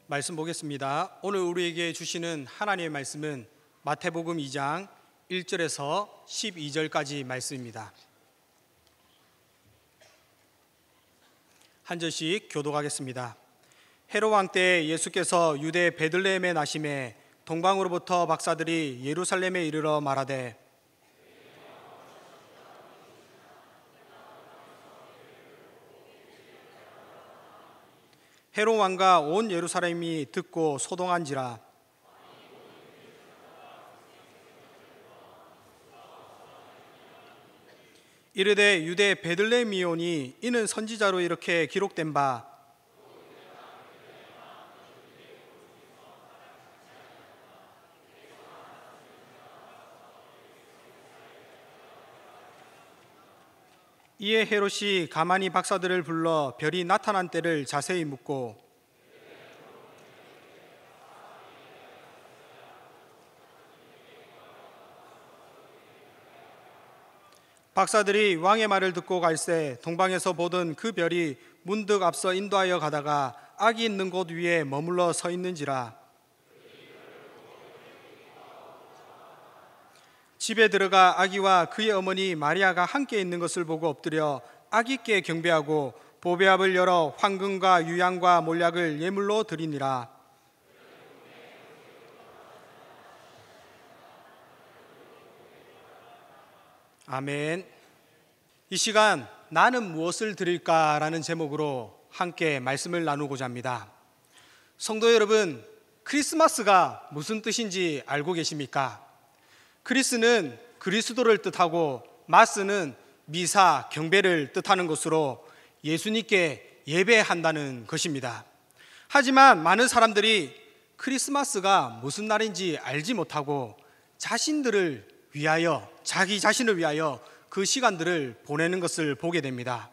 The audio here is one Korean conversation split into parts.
말씀 보겠습니다. 오늘 우리에게 주시는 하나님의 말씀은 마태복음 2장 1절에서 12절까지 말씀입니다. 한 절씩 교독하겠습니다. 헤롯 왕 때 예수께서 유대 베들레헴에 나심에 동방으로부터 박사들이 예루살렘에 이르러 말하되 헤롯 왕과 온 예루살렘이 듣고 소동한지라. 이르되 유대 베들레헴이오니 이는 선지자로 이렇게 기록된 바 이에 헤롯이 가만히 박사들을 불러 별이 나타난 때를 자세히 묻고 박사들이 왕의 말을 듣고 갈새 동방에서 보던 그 별이 문득 앞서 인도하여 가다가 악이 있는 곳 위에 머물러 서 있는지라. 집에 들어가 아기와 그의 어머니 마리아가 함께 있는 것을 보고 엎드려 아기께 경배하고 보배압을 열어 황금과 유향과 몰약을 예물로 드리니라. 아멘. 이 시간 나는 무엇을 드릴까라는 제목으로 함께 말씀을 나누고자 합니다. 성도 여러분, 크리스마스가 무슨 뜻인지 알고 계십니까? 크리스는 그리스도를 뜻하고 마스는 미사, 경배를 뜻하는 것으로 예수님께 예배한다는 것입니다. 하지만 많은 사람들이 크리스마스가 무슨 날인지 알지 못하고 자신들을 위하여, 자기 자신을 위하여 그 시간들을 보내는 것을 보게 됩니다.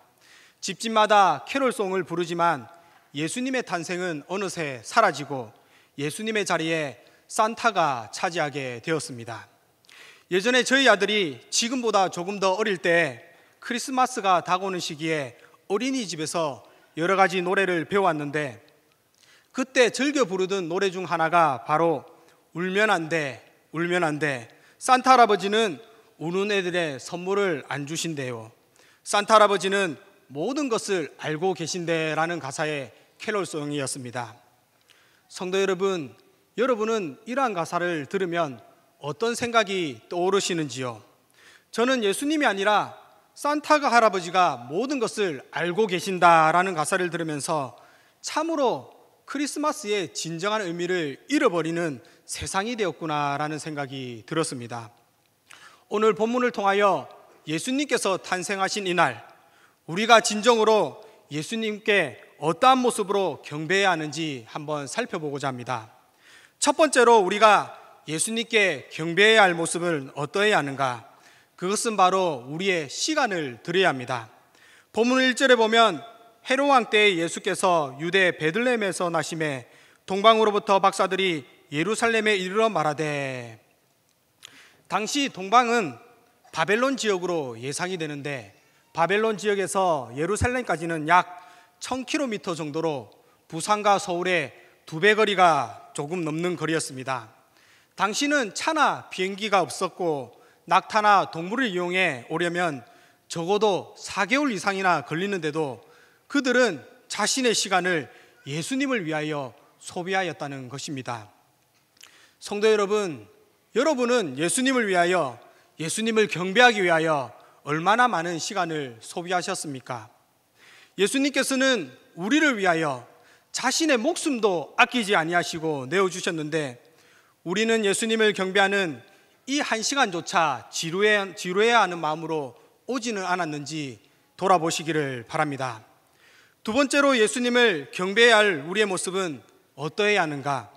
집집마다 캐롤송을 부르지만 예수님의 탄생은 어느새 사라지고 예수님의 자리에 산타가 차지하게 되었습니다. 예전에 저희 아들이 지금보다 조금 더 어릴 때 크리스마스가 다가오는 시기에 어린이집에서 여러 가지 노래를 배워왔는데 그때 즐겨 부르던 노래 중 하나가 바로 울면 안 돼, 울면 안 돼. 산타 할아버지는 우는 애들의 선물을 안 주신대요. 산타 할아버지는 모든 것을 알고 계신대라는 가사의 캐롤송이었습니다. 성도 여러분, 여러분은 이러한 가사를 들으면 어떤 생각이 떠오르시는지요? 저는 예수님이 아니라 산타 할아버지가 모든 것을 알고 계신다라는 가사를 들으면서 참으로 크리스마스의 진정한 의미를 잃어버리는 세상이 되었구나라는 생각이 들었습니다. 오늘 본문을 통하여 예수님께서 탄생하신 이날, 우리가 진정으로 예수님께 어떠한 모습으로 경배해야 하는지 한번 살펴보고자 합니다. 첫 번째로 우리가 예수님께 경배해야 할 모습은 어떠해야 하는가? 그것은 바로 우리의 시간을 드려야 합니다. 본문 1절에 보면 헤롯 왕 때에 예수께서 유대 베들레헴에서 나심에 동방으로부터 박사들이 예루살렘에 이르러 말하되. 당시 동방은 바벨론 지역으로 예상이 되는데 바벨론 지역에서 예루살렘까지는 약 1000km 정도로 부산과 서울의 2배 거리가 조금 넘는 거리였습니다. 당시는 차나 비행기가 없었고 낙타나 동물을 이용해 오려면 적어도 4개월 이상이나 걸리는데도 그들은 자신의 시간을 예수님을 위하여 소비하였다는 것입니다. 성도 여러분, 여러분은 예수님을 위하여, 예수님을 경배하기 위하여 얼마나 많은 시간을 소비하셨습니까? 예수님께서는 우리를 위하여 자신의 목숨도 아끼지 아니하시고 내어주셨는데 우리는 예수님을 경배하는 이 한 시간조차 지루해야 하는 마음으로 오지는 않았는지 돌아보시기를 바랍니다. 두 번째로 예수님을 경배해야 할 우리의 모습은 어떠해야 하는가?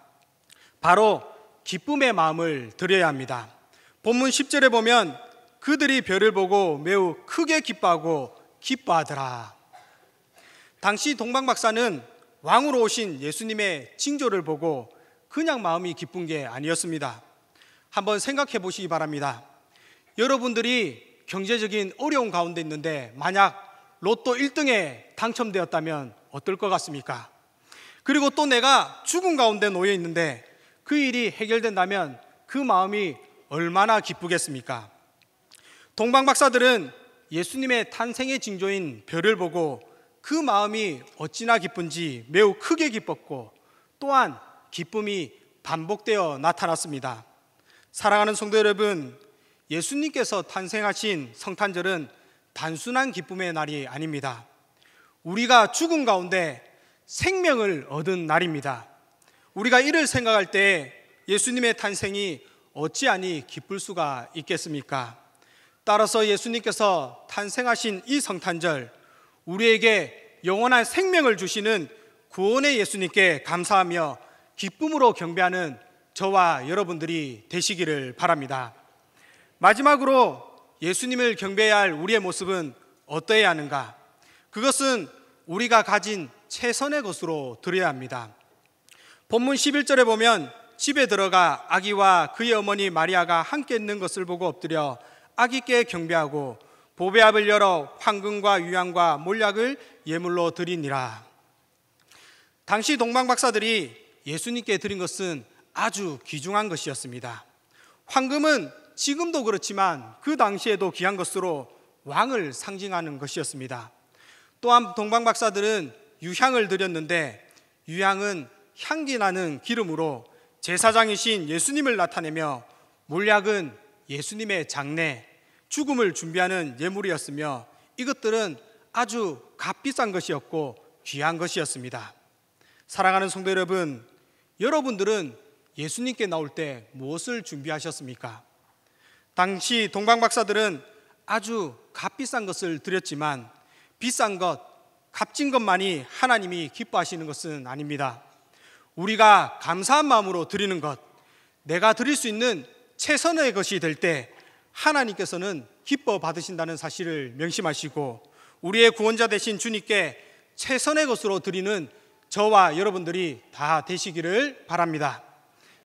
바로 기쁨의 마음을 드려야 합니다. 본문 10절에 보면 그들이 별을 보고 매우 크게 기뻐하고 기뻐하더라. 당시 동방박사는 왕으로 오신 예수님의 징조를 보고 그냥 마음이 기쁜 게 아니었습니다. 한번 생각해 보시기 바랍니다. 여러분들이 경제적인 어려운 가운데 있는데 만약 로또 1등에 당첨되었다면 어떨 것 같습니까? 그리고 또 내가 죽은 가운데 놓여 있는데 그 일이 해결된다면 그 마음이 얼마나 기쁘겠습니까? 동방박사들은 예수님의 탄생의 징조인 별을 보고 그 마음이 어찌나 기쁜지 매우 크게 기뻤고 또한 기쁨이 반복되어 나타났습니다. 사랑하는 성도 여러분, 예수님께서 탄생하신 성탄절은 단순한 기쁨의 날이 아닙니다. 우리가 죽은 가운데 생명을 얻은 날입니다. 우리가 이를 생각할 때 예수님의 탄생이 어찌하니 기쁠 수가 있겠습니까? 따라서 예수님께서 탄생하신 이 성탄절, 우리에게 영원한 생명을 주시는 구원의 예수님께 감사하며 기쁨으로 경배하는 저와 여러분들이 되시기를 바랍니다. 마지막으로 예수님을 경배해야 할 우리의 모습은 어떠해야 하는가? 그것은 우리가 가진 최선의 것으로 드려야 합니다. 본문 11절에 보면 집에 들어가 아기와 그의 어머니 마리아가 함께 있는 것을 보고 엎드려 아기께 경배하고 보배압을 열어 황금과 유향과 몰약을 예물로 드리니라. 당시 동방박사들이 예수님께 드린 것은 아주 귀중한 것이었습니다. 황금은 지금도 그렇지만 그 당시에도 귀한 것으로 왕을 상징하는 것이었습니다. 또한 동방박사들은 유향을 드렸는데 유향은 향기 나는 기름으로 제사장이신 예수님을 나타내며 몰약은 예수님의 장례, 죽음을 준비하는 예물이었으며 이것들은 아주 값비싼 것이었고 귀한 것이었습니다. 사랑하는 성도 여러분, 여러분들은 예수님께 나올 때 무엇을 준비하셨습니까? 당시 동방박사들은 아주 값비싼 것을 드렸지만 비싼 것, 값진 것만이 하나님이 기뻐하시는 것은 아닙니다. 우리가 감사한 마음으로 드리는 것, 내가 드릴 수 있는 최선의 것이 될 때 하나님께서는 기뻐 받으신다는 사실을 명심하시고 우리의 구원자 되신 주님께 최선의 것으로 드리는 저와 여러분들이 다 되시기를 바랍니다.